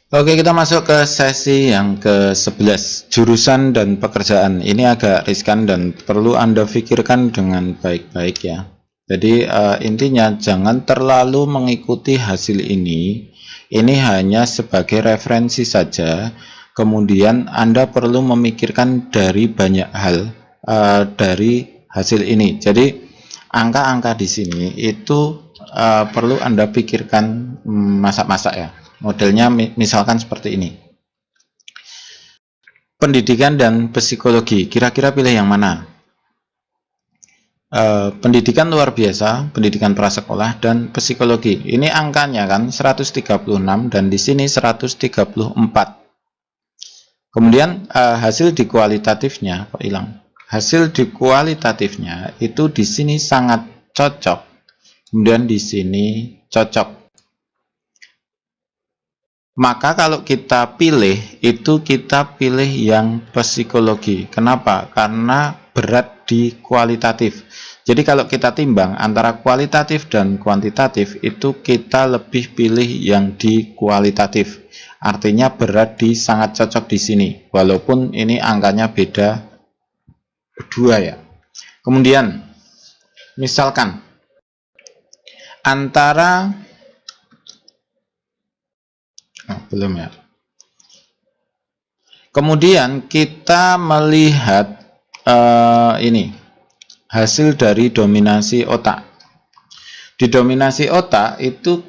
Oke, kita masuk ke sesi yang ke-11, jurusan dan pekerjaan. Ini agak riskan dan perlu Anda pikirkan dengan baik-baik ya. Jadi intinya jangan terlalu mengikuti hasil ini. Ini hanya sebagai referensi saja. Kemudian Anda perlu memikirkan dari banyak hal dari hasil ini. Jadi angka-angka di sini itu perlu Anda pikirkan masak-masak ya. Modelnya misalkan seperti ini. Pendidikan dan psikologi, kira-kira pilih yang mana? Pendidikan luar biasa, pendidikan prasekolah, dan psikologi. Ini angkanya kan 136 dan di sini 134. Kemudian hasil di kualitatifnya kok hilang? Hasil di kualitatifnya itu di sini sangat cocok, kemudian di sini cocok. Maka kalau kita pilih, itu kita pilih yang psikologi. Kenapa? Karena berat di kualitatif. Jadi kalau kita timbang antara kualitatif dan kuantitatif, itu kita lebih pilih yang di kualitatif. Artinya berat di sangat cocok di sini. Walaupun ini angkanya beda 2 ya. Kemudian, misalkan antara belum ya. Kemudian kita melihat ini hasil dari dominasi otak. Di dominasi otak itu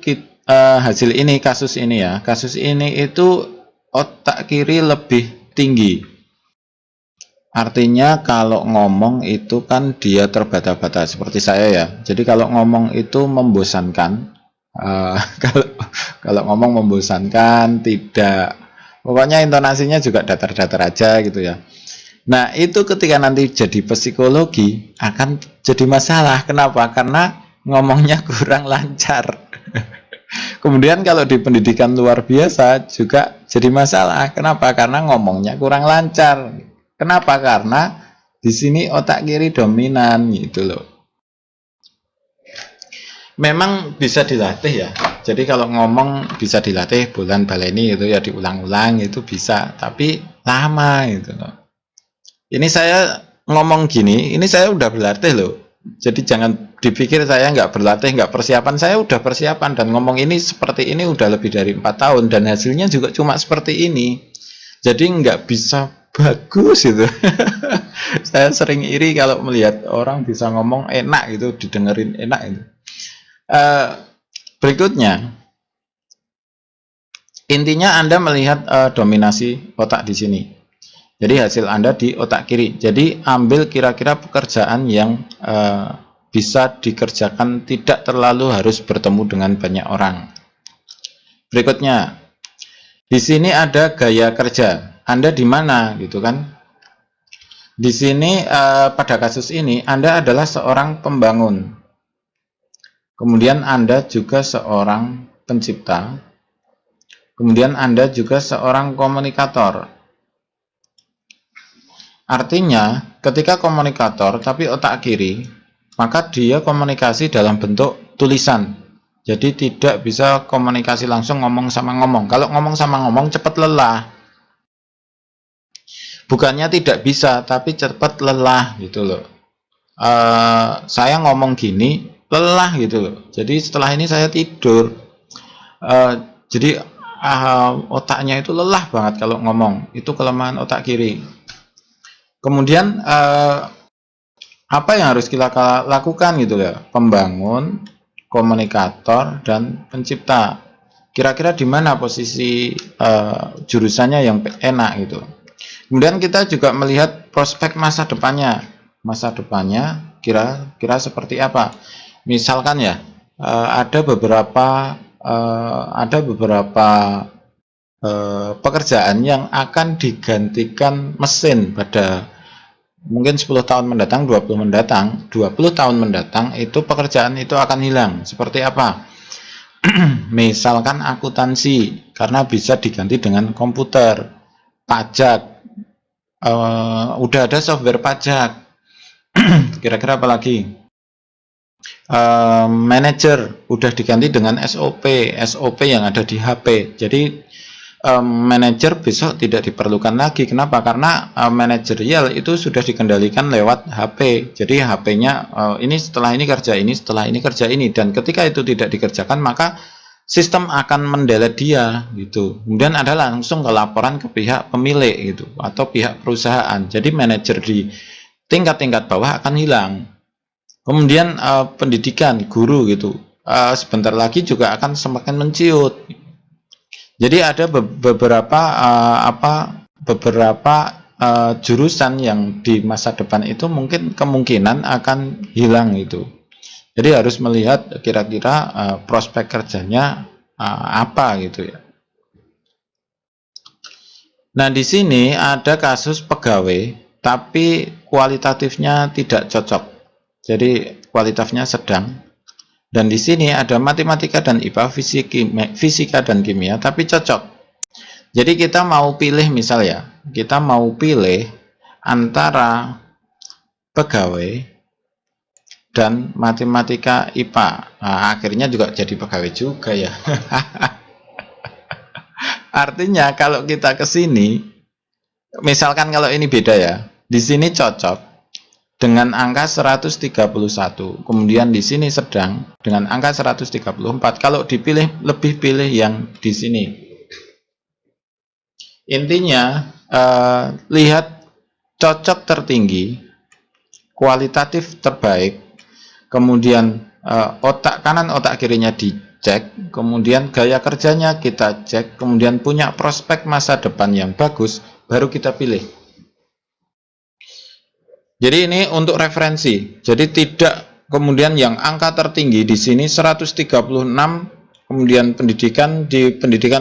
hasil ini kasus ini ya. Kasus ini itu otak kiri lebih tinggi. Artinya kalau ngomong itu kan dia terbata-bata seperti saya ya. Jadi kalau ngomong itu membosankan. Kalau kalau ngomong membosankan, tidak. Pokoknya intonasinya juga datar-datar aja gitu ya. Nah, itu ketika nanti jadi psikologi akan jadi masalah. Kenapa? Karena ngomongnya kurang lancar. Kemudian kalau di pendidikan luar biasa juga jadi masalah. Kenapa? Karena ngomongnya kurang lancar. Kenapa? Karena di sini otak kiri dominan gitu loh. Memang bisa dilatih ya. Jadi kalau ngomong bisa dilatih bulan baleni itu ya diulang-ulang itu bisa, tapi lama gitu loh. Ini saya ngomong gini, ini saya udah berlatih loh. Jadi jangan dipikir saya nggak berlatih, nggak persiapan. Saya udah persiapan dan ngomong ini seperti ini udah lebih dari 4 tahun dan hasilnya juga cuma seperti ini. Jadi nggak bisa bagus itu. Saya sering iri kalau melihat orang bisa ngomong enak gitu, didengerin enak itu. Berikutnya, intinya Anda melihat dominasi otak di sini. Jadi hasil Anda di otak kiri. Jadi ambil kira-kira pekerjaan yang bisa dikerjakan tidak terlalu harus bertemu dengan banyak orang. Berikutnya, di sini ada gaya kerja. Anda di mana gitu kan? Di sini pada kasus ini Anda adalah seorang pembangun. Kemudian Anda juga seorang pencipta. Kemudian Anda juga seorang komunikator. Artinya, ketika komunikator tapi otak kiri, maka dia komunikasi dalam bentuk tulisan. Jadi tidak bisa komunikasi langsung ngomong sama ngomong. Kalau ngomong sama ngomong cepat lelah. Bukannya tidak bisa, tapi cepat lelah gitu loh. Saya ngomong gini, lelah gitu loh. Jadi setelah ini saya tidur. Jadi otaknya itu lelah banget kalau ngomong. Itu kelemahan otak kiri. Kemudian apa yang harus kita lakukan gitu ya? Pembangun, komunikator, dan pencipta. Kira-kira di mana posisi jurusannya yang enak gitu. Kemudian kita juga melihat prospek masa depannya. Masa depannya kira-kira seperti apa? Misalkan ya, ada beberapa pekerjaan yang akan digantikan mesin pada mungkin 10 tahun mendatang, 20 tahun mendatang itu pekerjaan itu akan hilang. Seperti apa? Misalkan akuntansi karena bisa diganti dengan komputer. Pajak udah ada software pajak. Kira-kira apa lagi? Manager udah diganti dengan SOP yang ada di HP. Jadi manajer besok tidak diperlukan lagi. Kenapa? Karena manajerial itu sudah dikendalikan lewat HP. Jadi HP-nya ini setelah ini kerja ini, setelah ini kerja ini, dan ketika itu tidak dikerjakan maka sistem akan mendelete dia gitu. Kemudian ada langsung ke laporan ke pihak pemilik gitu atau pihak perusahaan. Jadi manajer di tingkat-tingkat bawah akan hilang. Kemudian pendidikan guru gitu sebentar lagi juga akan semakin menciut. Jadi ada beberapa jurusan yang di masa depan itu mungkin kemungkinan akan hilang itu. Jadi harus melihat kira-kira prospek kerjanya apa gitu ya. Nah, di sini ada kasus pegawai tapi kualitatifnya tidak cocok. Jadi kualitasnya sedang. Dan di sini ada matematika dan IPA, fisika dan kimia, tapi cocok. Jadi kita mau pilih misal ya, kita mau pilih antara pegawai dan matematika IPA. Nah, akhirnya juga jadi pegawai juga ya. Artinya kalau kita ke sini, misalkan kalau ini beda ya, di sini cocok dengan angka 131, kemudian di sini sedang dengan angka 134. Kalau dipilih, lebih pilih yang di sini. Intinya lihat cocok tertinggi, kualitatif terbaik, kemudian otak kanan otak kirinya dicek, kemudian gaya kerjanya kita cek, kemudian punya prospek masa depan yang bagus, baru kita pilih. Jadi ini untuk referensi. Jadi tidak kemudian yang angka tertinggi di sini 136, kemudian pendidikan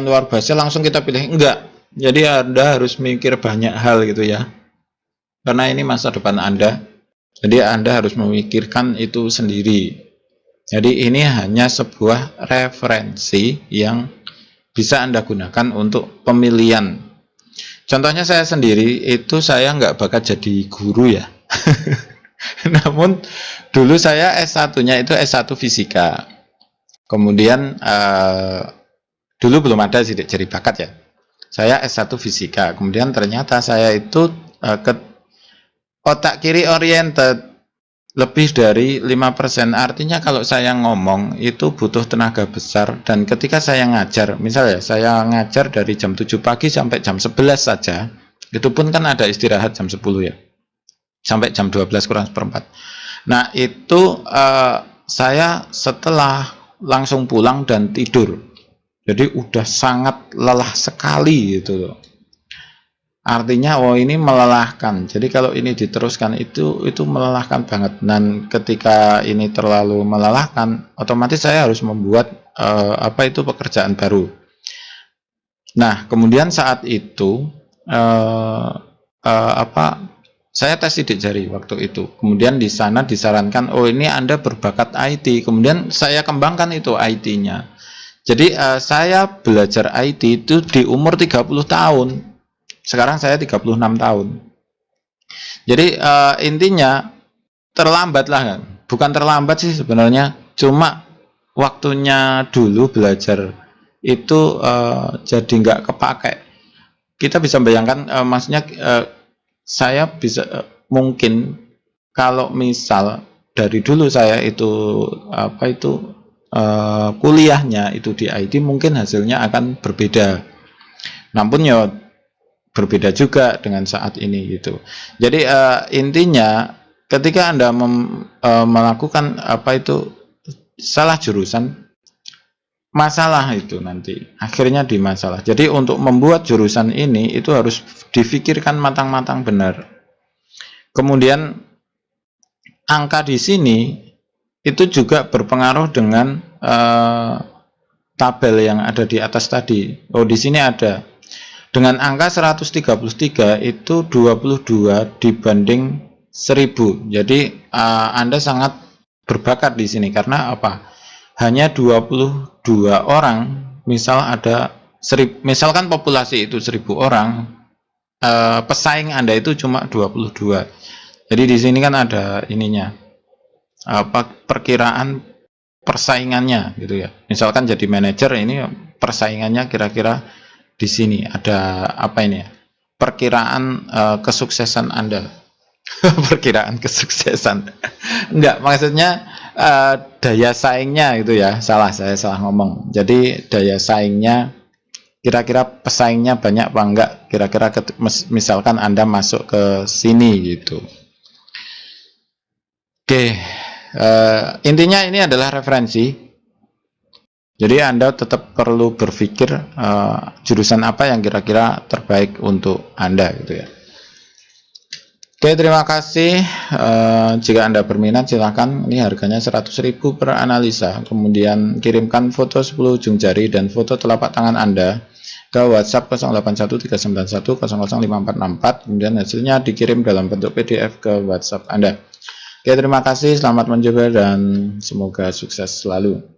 luar biasa langsung kita pilih. Enggak. Jadi Anda harus mikir banyak hal gitu ya. Karena ini masa depan Anda. Jadi Anda harus memikirkan itu sendiri. Jadi ini hanya sebuah referensi yang bisa Anda gunakan untuk pemilihan. Contohnya saya sendiri itu saya nggak bakat jadi guru ya. Namun dulu saya S1-nya itu S1 fisika. Kemudian dulu belum ada sidik jari bakat ya. Saya S1 fisika. Kemudian ternyata saya itu ke otak kiri oriented lebih dari 5%. Artinya kalau saya ngomong itu butuh tenaga besar, dan ketika saya ngajar, misalnya saya ngajar dari jam 7 pagi sampai jam 11 saja, itu pun kan ada istirahat jam 10 ya. Sampai jam 12 kurang seperempat. Nah itu saya setelah langsung pulang dan tidur. Jadi udah sangat lelah sekali gitu loh. Artinya ini melelahkan. Jadi kalau ini diteruskan itu melelahkan banget. Dan ketika ini terlalu melelahkan, otomatis saya harus membuat pekerjaan baru. Nah kemudian saat itu saya tes sidik jari waktu itu. Kemudian di sana disarankan, ini Anda berbakat IT. Kemudian saya kembangkan itu IT-nya. Jadi saya belajar IT itu di umur 30 tahun. Sekarang saya 36 tahun. Jadi intinya terlambat lah kan. Bukan terlambat sih sebenarnya. Cuma waktunya dulu belajar itu jadi nggak kepakai. Kita bisa bayangkan, maksudnya saya bisa mungkin kalau misal dari dulu saya itu kuliahnya itu di IT, mungkin hasilnya akan berbeda. Namun ya berbeda juga dengan saat ini gitu. Jadi intinya ketika Anda melakukan salah jurusan, masalah itu nanti akhirnya di masalah. Jadi untuk membuat jurusan ini itu harus difikirkan matang-matang benar. Kemudian angka di sini itu juga berpengaruh dengan tabel yang ada di atas tadi. Di sini ada dengan angka 133 itu 22 dibanding 1000. Jadi Anda sangat berbakat di sini karena apa? Hanya 22 orang, misalkan populasi itu 1000 orang, pesaing Anda itu cuma 22. Jadi di sini kan ada ininya, perkiraan persaingannya gitu ya. Misalkan jadi manajer, ini persaingannya kira-kira di sini ada apa ini ya? Perkiraan kesuksesan Anda. Perkiraan kesuksesan. Enggak, maksudnya daya saingnya itu ya. Saya salah ngomong. Jadi daya saingnya kira-kira pesaingnya banyak apa enggak? Kira-kira misalkan Anda masuk ke sini gitu. Oke, intinya ini adalah referensi. Jadi Anda tetap perlu berpikir jurusan apa yang kira-kira terbaik untuk Anda gitu ya. Oke, terima kasih. Jika Anda berminat silahkan, ini harganya 100.000 per analisa. Kemudian kirimkan foto 10 ujung jari dan foto telapak tangan Anda ke WhatsApp 081391005464. Kemudian hasilnya dikirim dalam bentuk PDF ke WhatsApp Anda. Oke, terima kasih, selamat mencoba dan semoga sukses selalu.